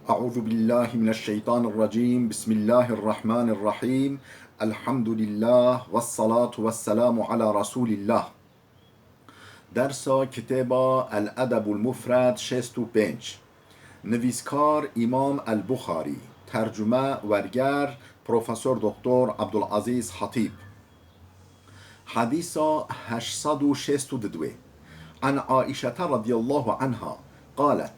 أعوذ بالله من الشيطان الرجيم بسم الله الرحمن الرحيم الحمد لله والصلاة والسلام على رسول الله. درس کتاب الادب المفرد 65 نویسکار امام البخاری، ترجمه ورگر پروفسور دکتر عبدالعزیز خطیب. حدیث 862 عن عائشة رضی الله عنها قالت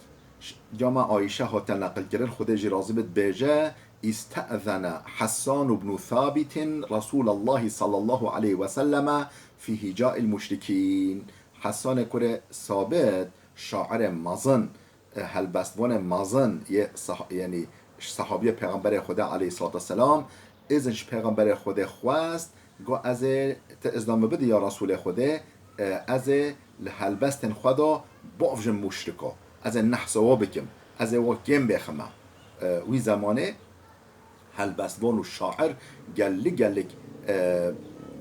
جامع عایشه ها نقل کرد خودش راضی بد بیجه استأذن حسان بن ثابت رسول الله صلی الله علیه و سلم فی هجاء المشرکین. حسان کره ثابت شاعر مازن هلبستوان مازن یعنی صحابی پیغمبر خدا علیه الصلاة والسلام ازش پیغمبر خدا خواست گو از ازدام بده یا رسول خدا از هلبستن خدا بافج مشرکا از نحسوا بکم از و گم بخمه وی زمانه هلبستوان و شاعر گلی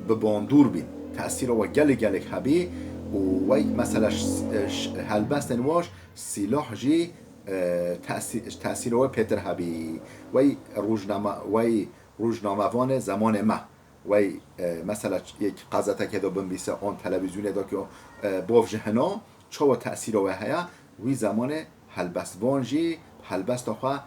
به باندور بین تأثیر و گلی هبی و وی مثلا هلبستن واش سلاح جی تأثیر و پیتر هبی وی روزنامه وان زمان ما وی مثلا یک قضاته که دو بنویسه آن تلویزیون دا که باف جهنا چه تأثیر و هیا وی زمان هلبستوان جی هلبست خواه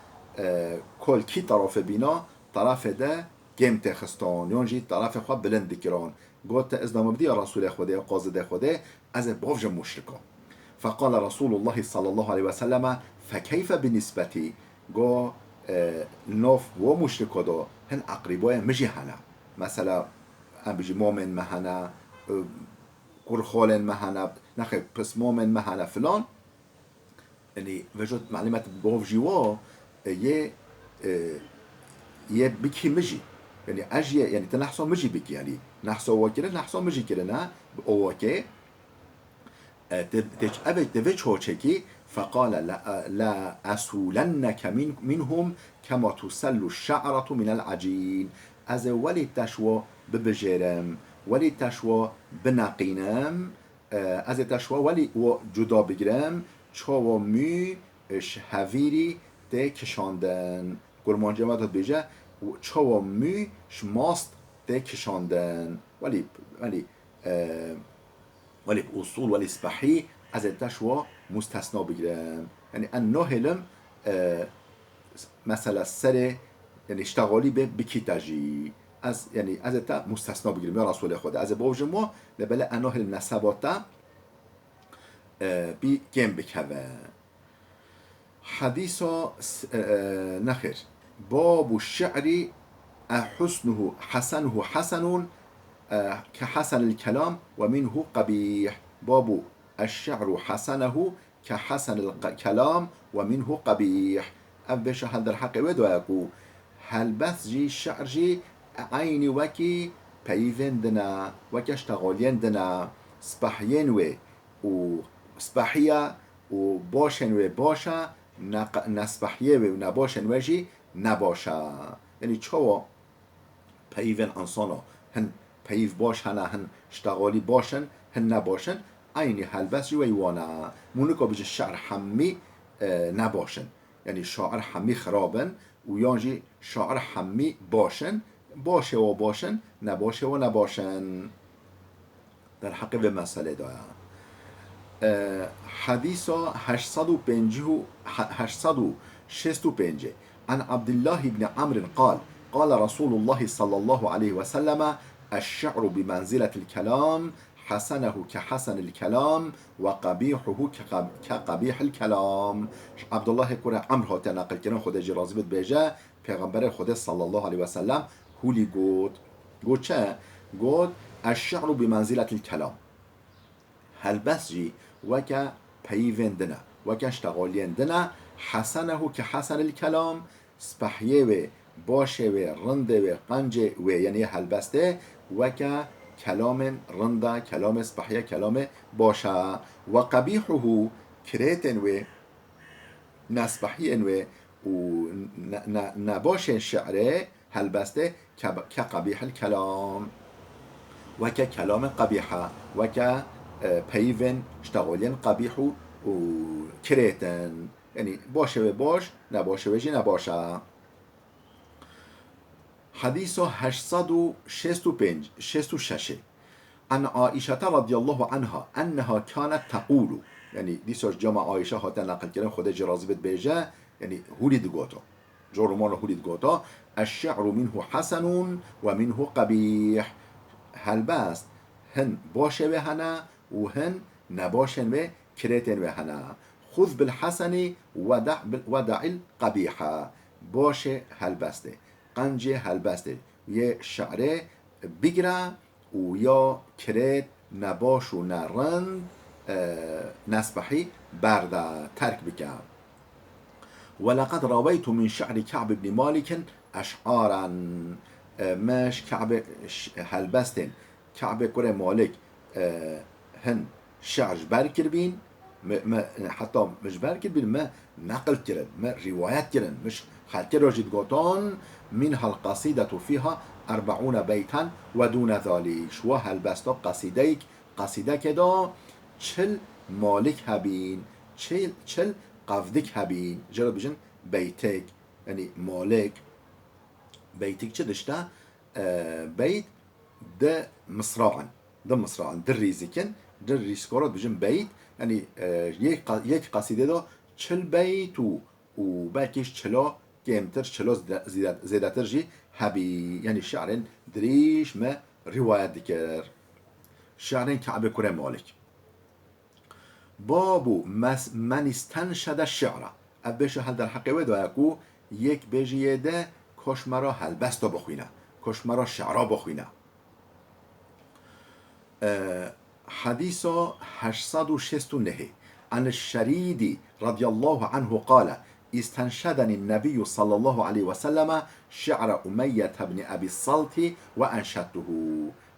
کل کی طرف بینا طرف ده گم تخستان یعنی طرف خواه بلند کران گوت ازدام بدی رسول خدا قاضد خدا از باف مشرکان. فقال رسول الله صلى الله عليه وسلم فكيف بنسبتي گو نوف و مشرکا دا هن اقریبای مجی هنه مثلا ام بيجي مؤمن مهنا قرخال مهنا نخي بس مؤمن مهنا فلان يعني وجود معلومات بوف جوا يه بكي مجي يعني اجي يعني تنحصو مجي بكي يعني نحصو وكره نحصو مجي كره نه اوكي تج ابي تفيتش هو تشكي فقال لا اسولنك منهم كما تسل الشعرة من العجين از ولی تشوا ببجرم ولی تشوا بنقینم از تشوا ولی و جدا بگیرم چوا می هویری ده کشاندن گرمانجه ما داد بیجه چوا می شماست ده کشاندن ولی اصول ولی صبحی از تشوا مستثنا بگیرم یعنی ان نهلم مثلا سر یعنی اشتغالی به بکیتاجی از یعنی از تا مستثنا بگیریم یا رسول خدا از باوج ما لبلا اناه النسبات بی گم بکوه. حدیث نخیر باب الشعر حسنه حسن كحسن الكلام ومنه قبيح. باب الشعر حسنه كحسن الكلام ومنه قبيح. أبش هذا الحق ودوكو هلبس جی شعر جی عینی وکی پیوندنا وکی اشتغاليندنا سبحین و سبحیه و باشن و باشه نسبحیه و نباشن و جی نباشه یعنی چوا پیون انسانا هن پیو باش هن اشتغالی باشن هن نباشن عینی هلبس جی ویوانا مونکا بجه شعر حمی نباشن یعنی شاعر حمی خرابن و یانجی شاعر حمی باشن باشه و باشن نباشه و نباشن در حق به مسئله دایا. حدیث 865 عن عبد الله بن عمرو قال رسول الله صلى الله عليه وسلم الشعر بمنزلة الكلام حسنه كحسن الكلام وقبيحه كقبيح الكلام. عبدالله کره عمرو ها تنقل کنن خود جرازی بود بیجه پیغمبر خود صلی الله علیه و سلم هولی گود چه؟ گود الشعر بمنزلة الكلام هلبس جی وکا پیوندنه وکا اشتغاليندنه حسنه كحسن الكلام سپحیه و باشه و رنده و قنجه و یعنی هلبسته وکا کلام رنده کلام سپحیه کلام باشه و قبیحه کریتن و نسبحین و نباشه شعره هلبسته که قبیح الکلام و که کلام قبیحه و که پیون اشتغالین قبیح و کریتن یعنی باشه و باش، نباشه و نباشه. حديث 865 عن عائشة رضي الله عنها أنها كانت تقول، يعني ديسوش جمع عائشة هاتا نقل كلام خدا جرازي بيت بيجا، يعني هوليد قوتا جورمان هوليد قوتا الشعر منه حسن ومنه قبيح. هل باست هن باشه به هنا وهن نباشن به كريتن به هنا. خذ بالحسن ودع القبيحة. باشه هل بسته، قنجه هل بسته، یه شعره بگیره و یا کرد نباش و نرند نسبحی برده ترک بکن. ولقد رويت من شعر كعب بن مالك أشعارا. مش كعب هلبستن كعب كره مالك هن شعر بركر بين، ما حتى مش بركر بين، ما نقل كرن، ما روايات كرن، مش خلك راجد قوتان. منها القصيدة فيها 40 بيتا ودون ذلك. شو هلبستا قصيدة كدا 40 مالك هبين، 40 قفدك هبين. جرا بجن بيتك يعني مالك بيتك چه دشتا بيت ده مصراعا، ده مصراعا در ریزیکن، در ریسکارات بجن بيت يعني یک قصیده دا 40 بيت و بلکش 40 کمتر 40 زیادتر جی هبی. يعني شعرين دريش ما روايات ذكر شعرين كعب كره مالك. باب من استنشد الشعر. ابش هل در حقیقت و یکو یک بجیده کش مرا هلبستا بخوینه، کش مرا شعرا بخوینه. حديث 869 عن الشريد رضي الله عنه قال استنشدني النبي صلى الله عليه وسلم شعر أمية بن أبي الصلت وأنشدته.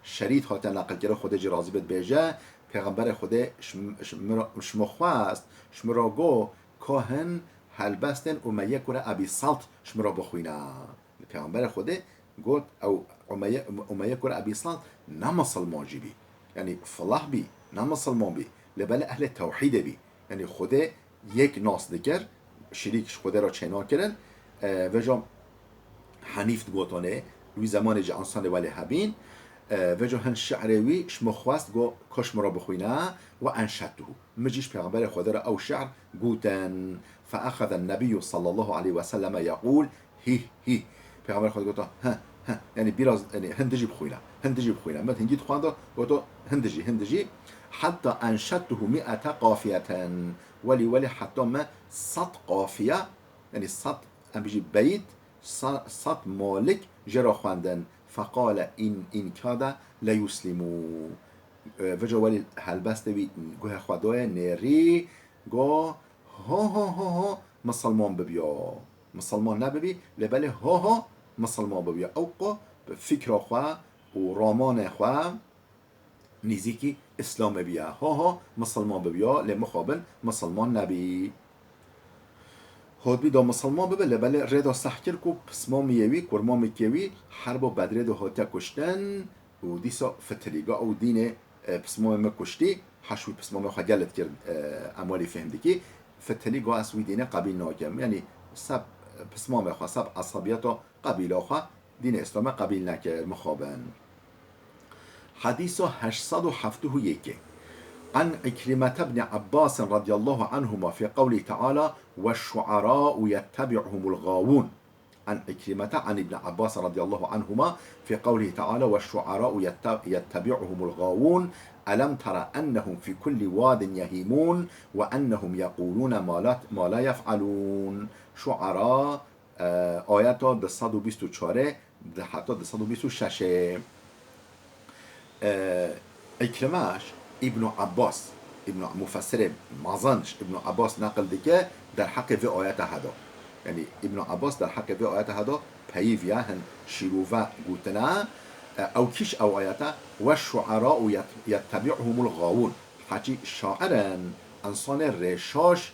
شرید هات نقل کرده خود جرازی بد بیجه پیغمبر خود شمخواست شمرا گو کهن هلبستن امیه کره ابی سالت شمرا بخوینه. پیغمبر خود گفت او امیه کره ابی سالت نمسلمان جی بی، یعنی فلاح بی نمسلمان بی لبل اهل توحید بی. یعنی خود یک ناس دکر شریکش خود را چینا کرن و جا حنیفت گوتانه روی زمان جا انسان ولی هبین و جو هن شعروی شما خواست گو کش مرا بخوینه و انشدته مجیش پیغمبر خدا را او شعر گوتن. فاخذ النبي صلى الله عليه وسلم يقول هی هی. پیغمبر خدا گوتا ها ها، یعنی بیراز یعنی هندجی بخوینه ما هنگید خوانده گوتا هندجی حتى انشدته 100 قافیه ولی حتى ما 100 قافیه یعنی 100 ام بيجي بيت 100 مالك جرا خواندن. فقال این کادا لیسلمو و جو ولی هلبسته بی گوه خدای نری گو ها مسلمان ببیا، مسلمان نببی لبله ها مسلمان ببیا او قو فکر خواه و رامان خواه نزیکی اسلام بیا ها مسلمان ببیا لمخابل مسلمان نبی. خود بی دا مسلمان ببه لبله ردا سحکر کو پسما میوی کرما میکیوی حرب و بدره دو هاته کشتن و دیسا فتلیگا او دین پسما مکشتی حشوی پسما مخوا گلت کرد اموالی فهمدی که فتلیگا اسوی دینه قبیل ناکم، یعنی سب پسما مخوا سب عصبیتا قبیل آخوا دین اسلام قبیل نکرد مخابن. حدیث 871 عن عكرمة بن عباس رضي الله عنهما في قوله تعالى والشعراء يتبعهم الغاوون. عن عكرمة عن ابن عباس رضي الله عنهما في قوله تعالى والشعراء يتبعهم الغاوون ألم ترى أنهم في كل واد يهيمون وأنهم يقولون ما لا يفعلون. شعراء آيات 224 حتى 226. عكرمة ابن عباس ابن مفسر مازنش ابن عباس نقل دیگه در حق في آیت هدا، یعنی ابن عباس در حق في آیت هدا پیویا هن شیروفا گوتنا او کیش او آیتا و شعراء یتبعهم الغاوون حچی شاعرن انسان رشاش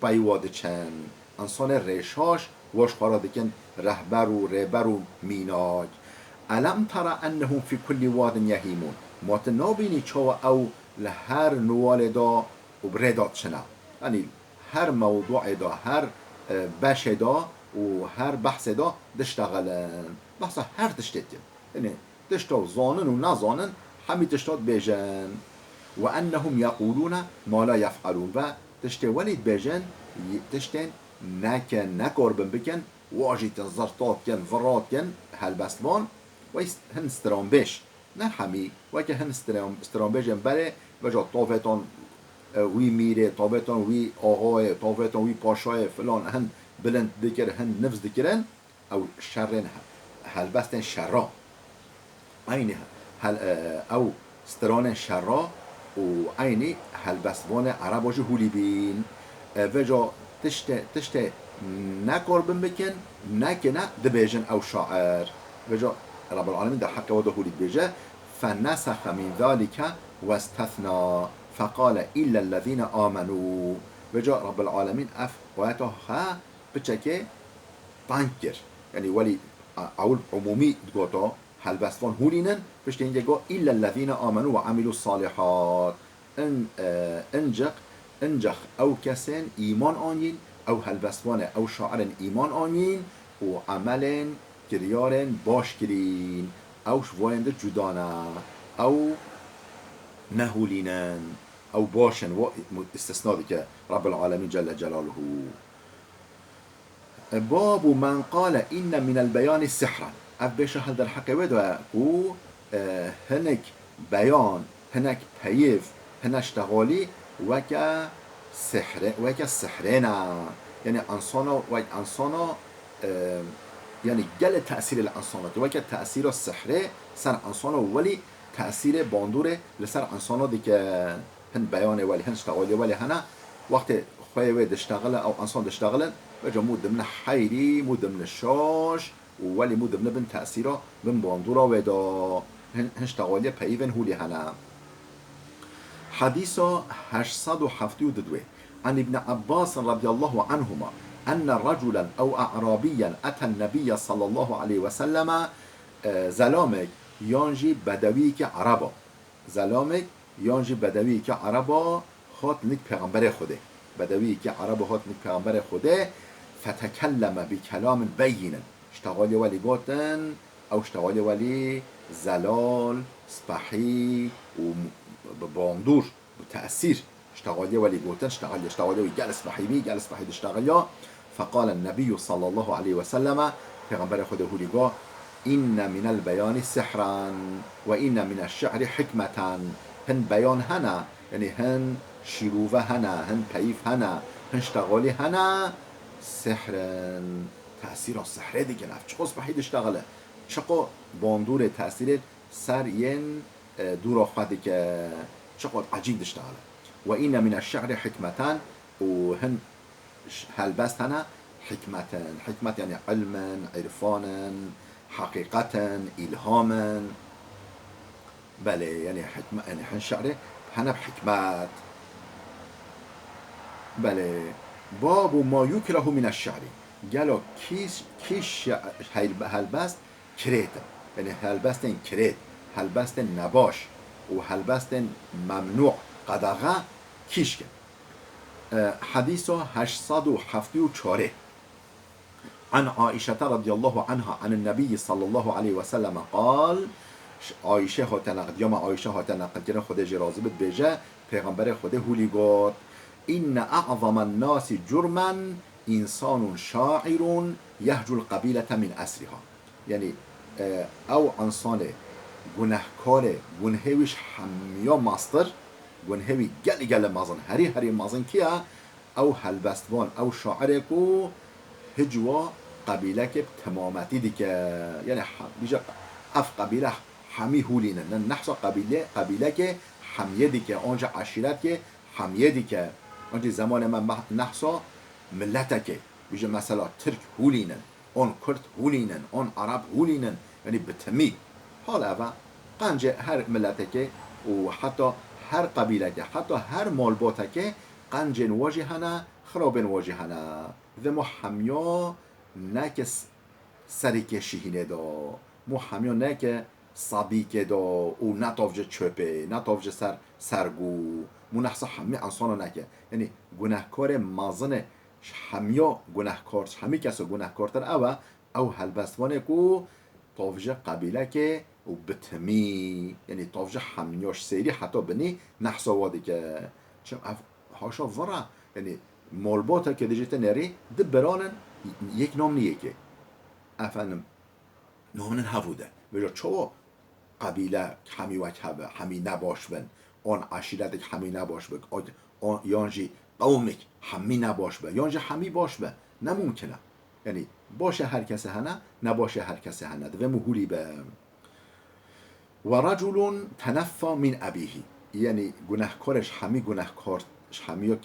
پیواد چند انسان رشاش واش خارا دکن رهبر و رهبر و میناج. الم ترى انهم في كل واد يهيمون. ما تنابینی چوا او لهر نوال دا و برداد چنا، یعنی هر موضوع دا هر باش دا و هر بحث دا دشتغلن بحث هر تشتتين يعني تشتو زانن و نزانن همي تشتات بيجن وأنهم يقولون ما لا يفعلون و تشتي ولد بيجن تشتين نكن نكربن بكن واجي تنزرطات كن فرات كن هالبستوان هن سترامبش نه همي وكه هن سترامبشن بله وجا طافتان وی میره طافتان وی آقای طافتان وی پاشای فلان هن بلند دکر هن نفس دکرن او شرن هالبستن شرا عین هل او ستران شرا و عینی هالبستوان عرباش هولی بین وجا تشت نکربن بکن نکنه دبیجن او شاعر وجا رب العالمين در حق وده هولي بيجا فنسخ من ذلك واستثنى فقال إلا الذين آمنوا وجا رب العالمين أف وياته ها بتشكي تانكر يعني ولي أول عمومي تقوتو هل بستوان هولينن بشتين يقول إلا الذين آمنوا وعملوا الصالحات انجخ أو كسن إيمان آنين أو هل بستوان أو شاعر إيمان آنين وعمل كريارن باش كرين او شوايند جدانا او نهولينن او باشن و استثناء ذلك رب العالمين جل جلاله باب من قال إن من البيان سحرا أبيش هذا الحق وده و هنك بيان هنك بيف هنك اشتغالي وكا سحر وكا سحرنا يعني انسانا يعني جل تأثير الانسان وكا تأثير السحر سر انسان ولي تأثير باندوره لسر انسان دي که هن بيان ولي هن اشتغالي ولي هنا وقت خواه دشتغل او انسان دشتغل وجا مو ضمن حيري مو ضمن الشاش ولي مو ضمن بن تأثيره بن باندورا ودا هن اشتغالي بيفن هولي هنا حديث 872 عن ابن عباس رضي الله عنهما أن رجلا أو أعرابيا أتى النبي صلى الله عليه وسلم زلامك يانجي بدوي كعربا زلامك يانجي بدوي كعربا خاط نك پیغمبر خوده بدوي كعربا خاط نك پیغمبر خوده فتكلم بكلام بين اشتغالي ولي قوتن أو اشتغالي ولي زلال سبحي وباندور بتأثير اشتغالي ولي قوتن اشتغالي ويجلس بحيمي جلس بحيد اشتغالي فقال النبي صلى الله عليه وسلم پیغمبر خود هولیگاه إن من البيان سحرا وإن من الشعر حكمة هن بيان هنا يعني هن شروفه هنا هن پیف هنا هن اشتغالي هنا سحرا تأثير السحر دیگه نفت چقدر بحيد اشتغاله چقدر باندور تأثير سر ين دور خواهده که چقدر عجيب اشتغاله وإن من الشعر حكمة وهن هالبست هنا حكمة يعني علما عرفانا حقيقة إلهاما بله يعني حكمة يعني هن شعر هنا بحكمات بله باب ما يكره من الشعر قالوا كيش هالبست كريت يعني هالبستن كريت هالبستن نباش وهالبستن ممنوع قدغه كيش حديث 874 عن عائشة رضي الله عنها عن النبي صلى الله عليه وسلم قال عائشة هاتنقد يوم عائشة هاتنقد كنا خده جرازي بجا پیغمبر خده هولي قد إن أعظم الناس جرما إنسان شاعر يهجو القبيلة من أسرها يعني أو انسان گناهکار گنهویش همیا ماستر گنهوی گل مازن هری مازن کیا او هلبستوان او شاعر کو هجوا قبیله که تمامتی دی که یعنی بیجا اف قبیله همی هولینه نه نحسا قبیله که همیه دی که آنجا عشیرت که همیه دی که آنجا زمان من نحسا ملته که بیجا مثلا ترک هولینن آن کرد هولینن آن عرب هولینن یعنی بتمی حالا و قنج هر ملته که و حتی هر قبیله که حتی هر مالباته که قنج واجه هنه خراب واجه هنه و ما همیا نه که سری که شیهینه دا ما همیا نه که صبی که دا و نتافجه چپه نتافجه سرگو مو نحس همه انسان نکه یعنی گناهکار مازنه همیا گناهکار همی کسا گناهکارتر او هلبستوانه کو طافجه قبیله که و بتمی یعنی طافجه همیاش سیری حتی بنی نحسا واده که چه هاشا ورا یعنی مالباتا که دیجیت نری ده برانن یک نام نیه که افنم نامن هفوده بجا چوا قبیله همی وکهبه همی نباش بن آن عشیرتک همی نباش بن آن یانجی قومک همی نباش بن یانجی همی باش بن نممکنه یعنی باشه هر کسی هنه نباشه هر کسی هنه و مهولی به و رجل تنفا من ابیهی یعنی گناهکارش همی گناهکار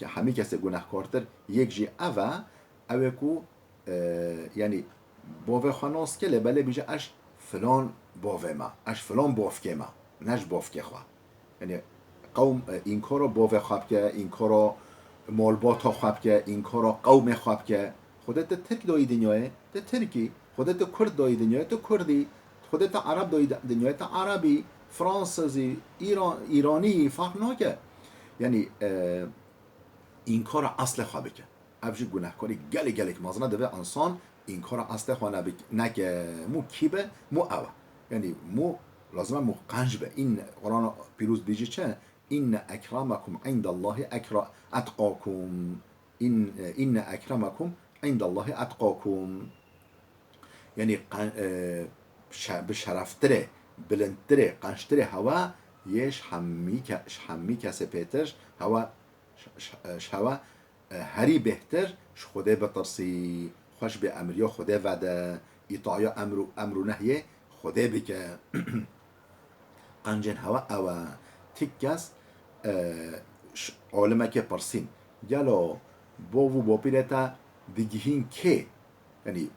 همی کسی گناهکارتر یک جی اوه کو یعنی باوه خاناس که لبله بیجه اش فلان باوه ما اش فلان بافکه ما نش بافکه خواه یعنی قوم این کارو باوه خواب که این کارو مالباتا خواب که این کارو قوم خواب که خودت ترک دایی دنیاه ده ترکی خودت کرد دایی دنیاه ده کردی خودت عرب دایی دنیاه ده عربی فرانسوی ایرانی فرق ناکه یعنی این کار اصل خوابه که افجی گناهکاری گلک مازنه دوه انسان این کار اصل خواه نکه مو کیبه مو اوه یعنی مو لازمه مو قنج به این قرآن پیروز بیجی چه این اکرامکم عند الله اتقاکم این اکرامکم عند الله اتقاکم یعنی به شرفتره بلندتره قنشتره هوا یش همی کسی پیترش هوا هوا هری بهتر خوده بترسی خوش به امریا خوده وده ایطایا امرو نهیه خوده بکه قنجن هوا او تکس عالمه که پرسین گلو باو با پیرتا دیگهین که یعنی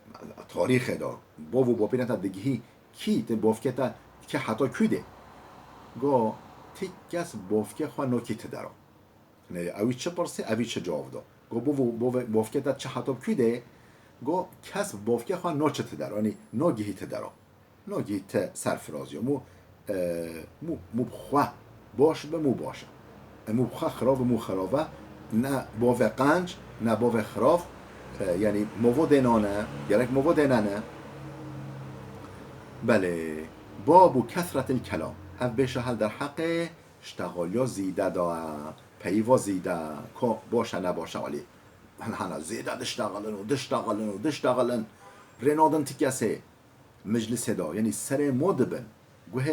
تاریخ دا باو با پیرتا دیگهی کی تن بافکتا که حتی کده گو تکس بافکه خواه نوکیت دارو نه اوی چه پرسه اوی چه جواب دا گو بافکتا چه حتی کده گو کس بافکه خواه نو چه تدارو یعنی نو گیهی تدارو نو گیهی ت سرفرازی مو خواه باش به مو باشه مو خواه خراب مو خرابه نه باوه قنج نه باوه خراف یعنی موو دینانه گرک موو دینانه بله باب کثرت الکلام اف بشه هل در حق اشتغالیا زیده دا پیوا زیده که باشه نباشه ولی هنه زیده دشتغلن رنادن تکیسه مجلس دا یعنی سر ما دبن گوه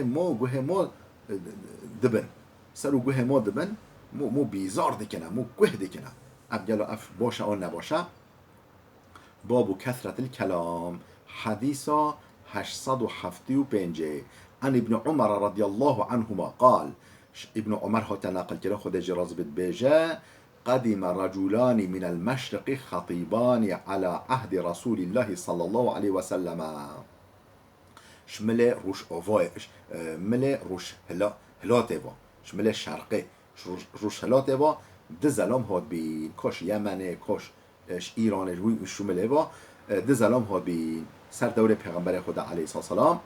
ما دبن سر و گوه ما دبن مو بیزار دکنه مو گوه دکنه اف گلو اف باشه آن نباشه باب کثرت الکلام حدیثا 875 عن ابن عمر رضی الله عنهما قال ابن عمر ها تنقل کرده خود جراز بد بیجه قدم رجلان من المشرق خطيبان على عهد رسول الله صلى الله عليه وسلم شمله روش اووایش مله روش هلاته با شمله شرقه روش هلاته با ده زلام هاد بین کاش یمنه کاش ایران روی شمله با ده زلام هاد بین سر دور پیغمبر خدا علیه السلام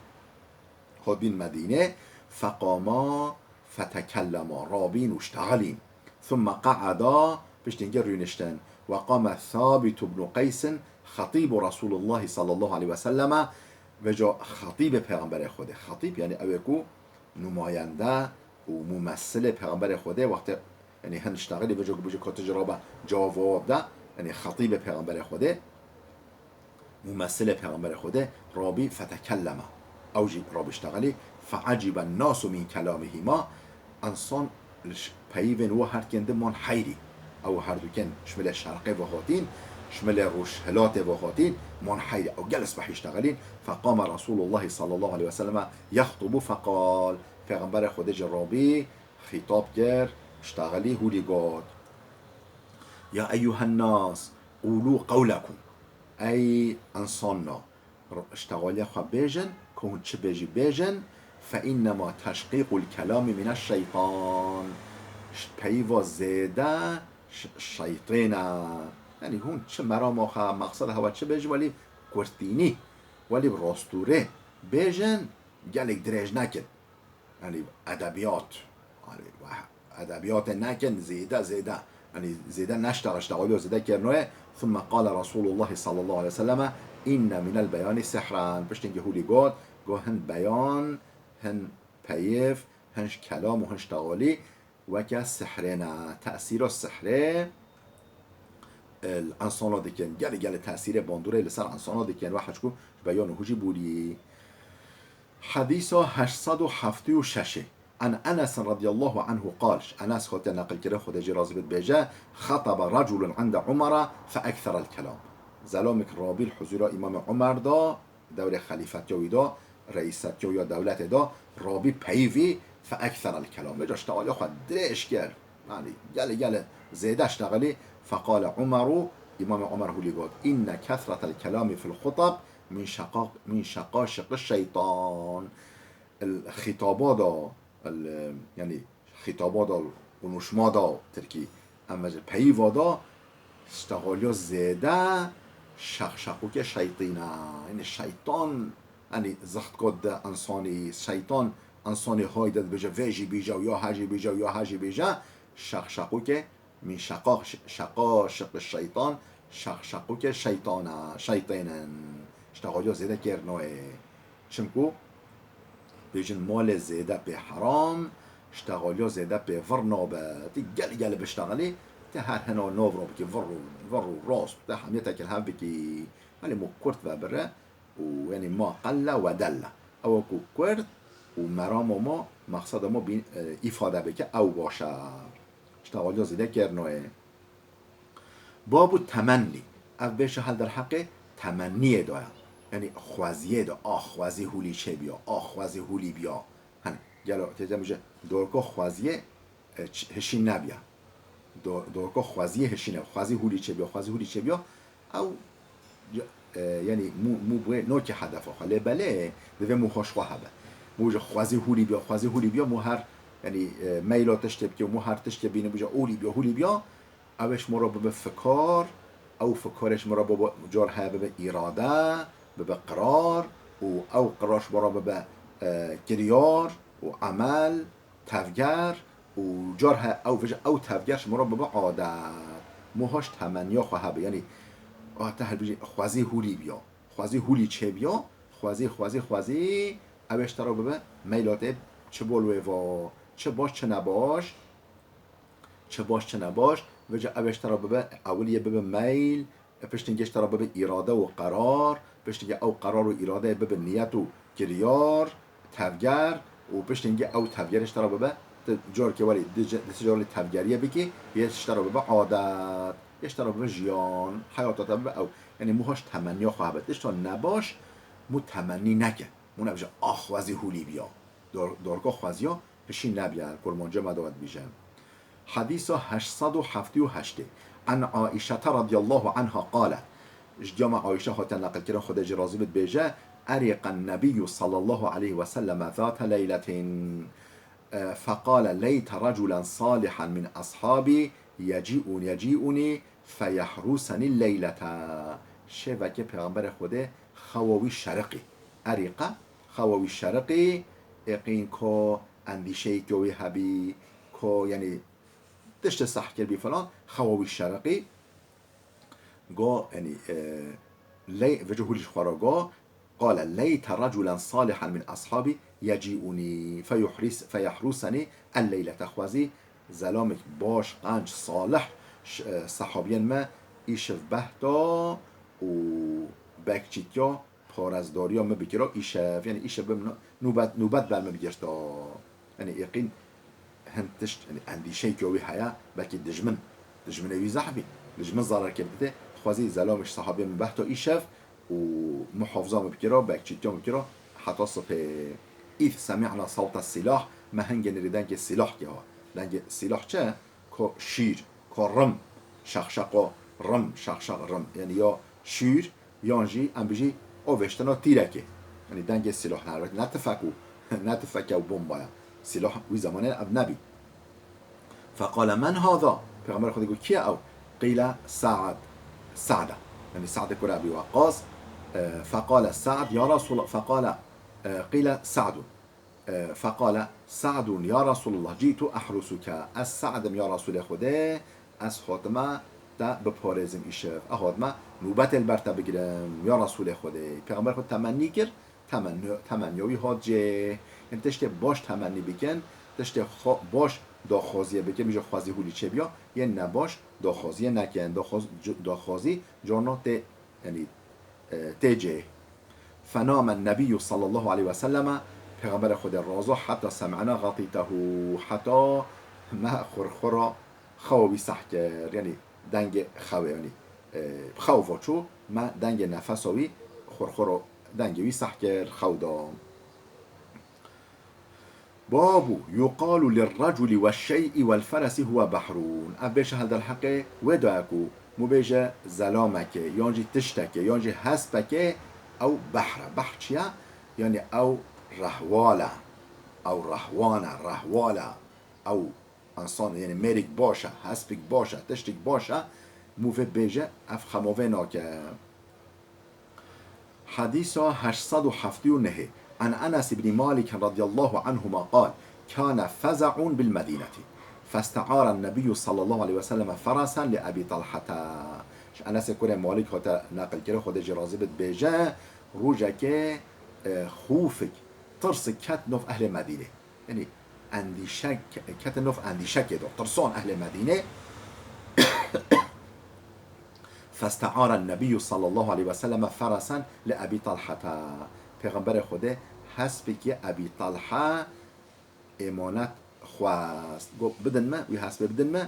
هاد بین مدینه فقاما فتكلما رابين واشتغلين ثم قعدا بشتنجر رينشتن وقام ثابت بن قيس خطيب رسول الله صلى الله عليه وسلم وجا خطيب پیغمبر خدا خطيب يعني اوكو نماینده و ممثل پیغمبر خدا وقت یعنی هنشتغلی وجا کات جرابه جواب ده یعنی خطیب پیغمبر خدا ممثل پیغمبر خدا رابی فتکلم اوجی رابی اشتغلی فعجب الناس من کلامه ما انسان پیون و هر کنده من حیری او هر دو کن شمل شرقه و هاتین شمل روش هلات و هاتین من حیری او جلس بحی اشتغلین فقام رسول الله صلی الله علیه وسلم یخطب فقال پیغمبر خدا جرابی خطاب کرد اشتغلی هولی گاد یا ایها الناس قولوا قولكم ای انساننا اشتغالی خواه بیجن که هون چه بیجی بیجن فإنما تشقیق الكلام من الشیطان پیوا زیده شیطانه یعنی هون چه مرام آخه مقصد هوا چه بیجی ولی گرتینی ولی راستوره بیجن گلک دریج نکن یعنی ادبیات ادبیات نکن زیده يعني زيدا نشتغل اشتغلوا زيدا كيرنوه. ثم قال رسول الله صلى الله عليه وسلم إن من البيان سحرا بشتنجي هولي قد قو هن بيان هن بيف هنش كلام وهنش تغالي وكا سحرنا تأثير السحر الانسان ديكن گل تأثير باندوره لسر انسان ديكن واحد شكو بيان هوجي بولي. حديث 876 عن انس رضي الله عنه قال انس خاطر نقل كده خدجي راضي بيجا خطب رجل عند عمر فاكثر الكلام. زلامك رابي الحضور امام عمر دا دور خليفتي دا رئيستي یا دولت دا رابي بيفي فاكثر الكلام بجا اشتغل خد دريش كر يعني گل زيادة اشتغلي. فقال عمر امام عمر هو اللي قال ان كثرة الكلام في الخطب من شقاشق الشيطان. الخطابات يعني خطابات ونشمادا تركي اما پیوادا اشتغالیا زیده شقشقو که شیطینه یعنی شیطان یعنی زخت کد انسانی شیطان انسانی های داد بجا ویجی بیجا یا هجی بیجا یا هجی بیجا شقشقو که من شقاشق الشیطان شقشقو که شیطانن اشتغالیا زیده کرنوه چمکو بیجن مال زیده به حرام اشتغالیا زیده به ورنابه تی گل بشتغلی تی هر هنا ناو را بکی ورو راست تی همیتا که هم بکی ولی مو کرد و بره و یعنی ما قل و دل او کو کرد و مرام ما مقصد ما ایفاده بکه او باشه اشتغالیا زیده کرنوه. باب تمنی او بشه حل در حق تمنی دایم یعنی خوازیه دا خوازی هولی چه بیا خوازی هولی بیا هن گلو تیجا میشه دورکو خوازیه هشین نبیا دورکو خوازیه هشینه خوازی هولی چه بیا او یعنی مو بوه نو که هدف خاله بله دوه مو خوش خواه به موجه خوازی هولی بیا مو هر یعنی میلاتش تبکی و مو هر تش بینه بوجه هولی بیا اوش مرا به فکار او فکارش مرا به جار هبه به اراده به قرار و او قرارش برا به گریار و عمل تفگر و جار او تفگرش مرا به عادت موهاش تمنیا خواه یعنی خوازی هولی بیا خوازی هولی چه بیا خوازی اوش ترا به میلاته چه بولوه و چه باش چه نباش و جا اوش ترا به اولیه به میل پشتنگش ترا به اراده و قرار پشتنگه او قرار و اراده به نیت و گریار تفگر و پشتنگه او تفگرش ترا به جار که ولی دستجار تفگریه بکی یش ترا به عادت یش ترا به جیان حیاتات به او یعنی موهاش تمنی خواه بدش تا نباش مو تمنی نکن مو نبشه خوازی هولی بیا دارگاه خوازی ها پشین نبیان کرمانجا مدوت بیشن. حديث 878 عن عائشة رضي الله عنها قالت جمع عائشة هاتن نقل كده خدج راضي بيجا أرق النبي صلى الله عليه وسلم ذات ليلة فقال ليت رجلا صالحا من أصحابي يجيئني فيحرسني الليلة شبكة پیغمبر خده خواوی شرقی أرق خواوی شرقی اقین کو اندیشه کوی هبی کو یعنی دشت صح کرد فلان خواوی شرقی قا يعني لي وجهولش خراجا قال ليت رجلا صالحا من أصحابي يجيئني فيحرسني الليلة خوازي زلامك باش قنج صالح صحابيان ما ایشف بهتا و بکچیتیا پارزداریا ما بگیرا ایشف یعنی ایشف نوبت بر ما بگیرتا یعنی یقین هنتشت يعني اندیشه که هيا بلکه دجمن وی زحبی دجمن ضرر کرده خوازی زلامش صحابی من بحث ایشف و محافظه مبکرا بکچیتیا مبکرا حتی صبح ایث سمعنا صوت السلاح ما هنگ نریدن که سلاح که ها لنگ سلاح چه؟ که شیر که رم شخشقا رم شخشق رم یعنی یا شیر یانجی ام بجی اوشتنا تیرکه یعنی دنگ سلاح نرد نتفکو بمبایا سلاح وی زمانه اب نبی. فقال من هذا پیغمبر خدا گفت کیه او؟ قیل سعد يعني سعد بن أبي وقاص. فقال سعد يا رسول الله فقال قيل سعد فقال سعد یا رسول الله جیت احرسک، از سعدم یا رسول خدا از خاتمه تا بپارزم ایشه احادمه نوبت البرته بگیرم یا رسول خدا. پیغمبر خود تمنی کرد، تمنیوی حاجه، یعنی تشت باش تمنی بکن، تشت باش داخوازیه بکن، میشه خوازی هولی چه بیا، یه نباش داخوازیه نکن، داخوازی جانا ته یعنی تجه. فنام النبی صلی الله علیه و سلم، پیغمبر خود رازو حتی سمعنا غطیته، حتی ما خورخورا خوابی سحکر، یعنی دنگ خواه، یعنی خواه چو ما دنگ نفسوی خورخورا دنگوی سحکر خودا. بابو يقال للرجل والشيء والفرس هو بحرون. ابيش هذا الحق وداكو مبيجة زلامك يانجي تشتك يانجي هسبك او بحر چيا يعني او رهواله او رهواله او انسان يعني ميرك باشا هسبك باشا تشتك باشا موفي بيجة اف خموفيناك. حديث 879 عن أنس بن مالك رضي الله عنهما قال كان فزع بالمدينة فاستعار النبي صلى الله عليه وسلم فرسا لأبي طلحة. أنس كره مالك هتا نقل كره خود جرازي بد بيجا روجك خوفك ترس كت نوف أهل المدينة، يعني انديشك كت نوف انديشك دو ترسون أهل المدينة. فاستعار النبي صلى الله عليه وسلم فرسا لأبي طلحة. پیغمبر خدا حسب که ابی طلحه امانت خواست، گفت بدن ما وی حسب بدن ما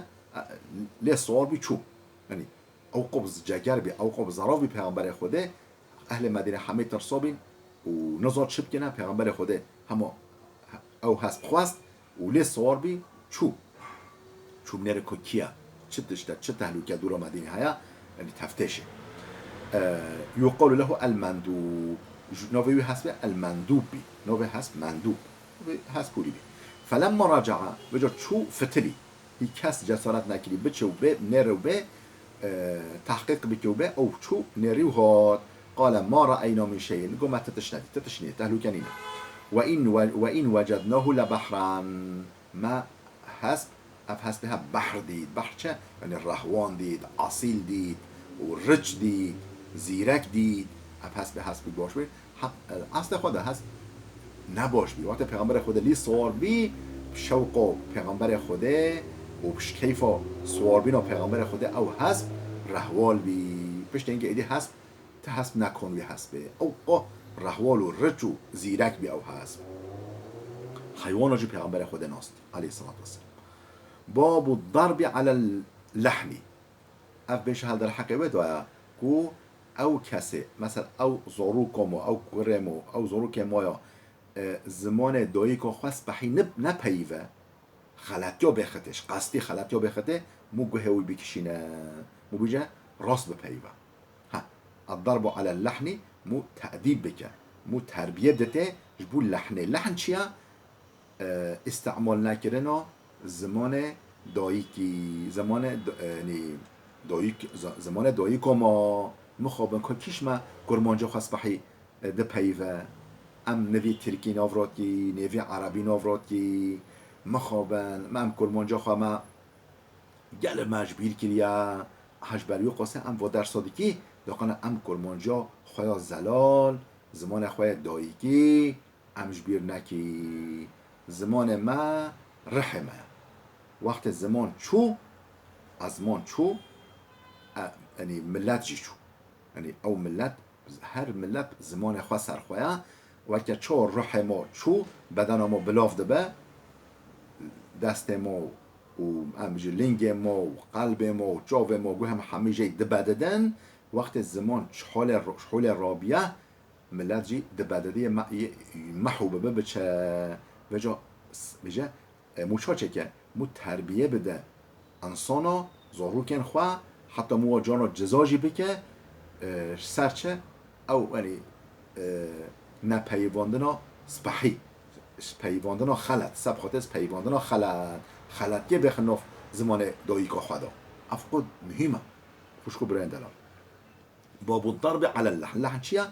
لی سوار بی چوب، یعنی او قبض جگر بی او قبض ضراف بی پیغمبر خدا. اهل مدینه همه ترسابین و نزاد شب کنه پیغمبر خدا همه او حسب خواست و لی سوار بی چوب نره که کیا چه تشتد چه تهلوکه دور مدینه هیا، یعنی تفتشه. يقال له المندوب، نوبي حسب المندوب بي، نوبي حسب مندوب، نوبي حسب بولي بي. فلما رجع وجد شو فتلي هي كاس جسارت نكري بتشو به نرو به تحقيق بكو به او شو نريو هاد. قال ما رأينا من شيء، نقول ما تتشني تهلو كنينة. وإن وجدناه لبحرا، ما حسب حسبها بحر ديد، بحر چه؟ يعني الرهوان ديد، اصيل ديد ورج دید زیرک دید. حسب باش بید اصل خدا هست نباش بی. وقتی پیغمبر خدا لی سوار بی شوق و پیغمبر خدا و کیف سوار بین و پیغمبر خدا او حسب رهوال بی. پشت اینکه ایدی حسب تا حسب نکن بی حسبه او رهوال و رج و زیرک بی او حسب. حیوان جو پیغمبر خدا ناست علیه الصلاة والسلام. باب الضرب على اللحم. اف بيش هذا الحقيقة دويا كو او كسي مثلا او زوروكمو او كرمو او زوروكمو زمان دايكو خواست بحي نپيوه خلطيو بخطش قصدي خلطيو بخطه مو گوهوي بكشينه مو بيجا راس بپيوه. ها الضرب على اللحن مو تأديب بك مو تربية بدته جبو اللحن چيا استعمال نكرنا زمان دايكي زمان يعني زمان دایی که ما مخابن که کیش ما گرمانجا خواست بحی ده پیوه ام نوی ترکی نافراد کی نوی عربی نافراد کی مخابن ما ام گرمانجا خواه ما گل مجبیر کریا هجبریو قاسه ام و در صادقی داقانه ام گرمانجا خواه زلال زمان خواه دایی کی ام جبیر نکی زمان ما رحمه. وقت زمان چو ازمان چو يعني ملات جيشو يعني او ملت هر ملت زمان خوا سرخواه وقتی چو روح ما چو بدن ما بلاف دبه دست ما و همجه لنگ ما و قلب ما و جاو ما گوه همه جای دبه دادن. وقت زمان شحول رابیه ملت جی دبه داده محو ببه بچه وجا بجه موچا چه که مو تربیه بده انسانا زاروکن خواه حتی مو جانا جزاجی بکه سرچه او یعنی نپیواندنا سپحی پیواندنا خلط سب خاطر پیواندنا خلط که بخناف زمان دایی که خدا افقود مهمه خوشکو برای دلال. باب الضرب على اللحن. لحن چیه؟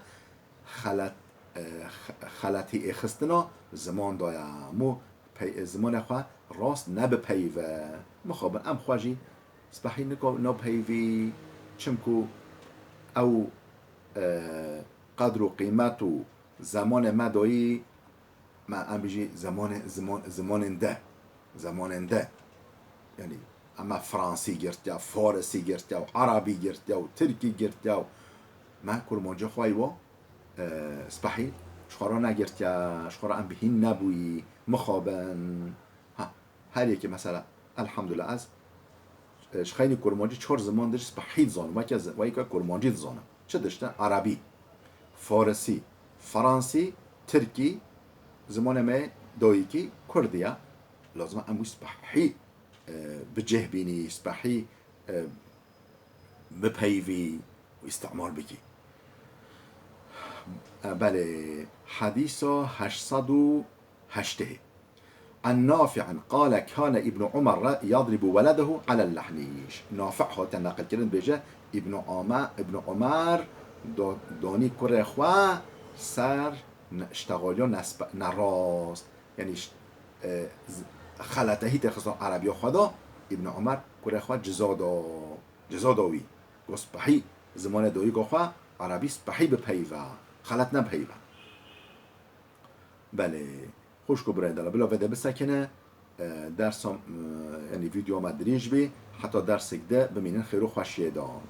خلط خلطی اخستنا زمان دایا مو زمان خواه راست نب پیوه مخابن ام خواجی سبحی نو پیوی چمکو او قدر و قیمت و زمان مدایی ما ام بيجي زمان ده يعني اما فرانسي گرتیا فارسی گرتیا و عربی گرتیا و ترکی گرتیا و ما کرمانجا خواهی و سپحی شخورا نگرتیا شخورا ام بهین نبویی مخابن ها هر یکی مثلا الحمدلله از شخینی کرمانجی 4 زمان داشت سپحی زانم و یکی کرمانجی زانم چه داشته؟ عربی فارسی فرانسی ترکی زمان ما دایکی کردیا لازم ام سپحی بجه بینی سپحی بپیوی و استعمال بکی بله حديث 808 عن نافع قال كان ابن عمر يضرب ولده على اللحنيش نافع هو تنقل كرن بيجا ابن عمر دوني كره خوا سر اشتغاليا نراست يعني خلطه هی تخصص عربی خدا ابن عمر كره خوا جزا داوی گسپحی زمان دایی گخوا عربی سپحی به پیوه خلط نپیوه بله خوش کو برای دلا بلا وده بسکنه درس یعنی ویدیو مدریج بی حتی درس ده بمینن خیرو خوشیه دان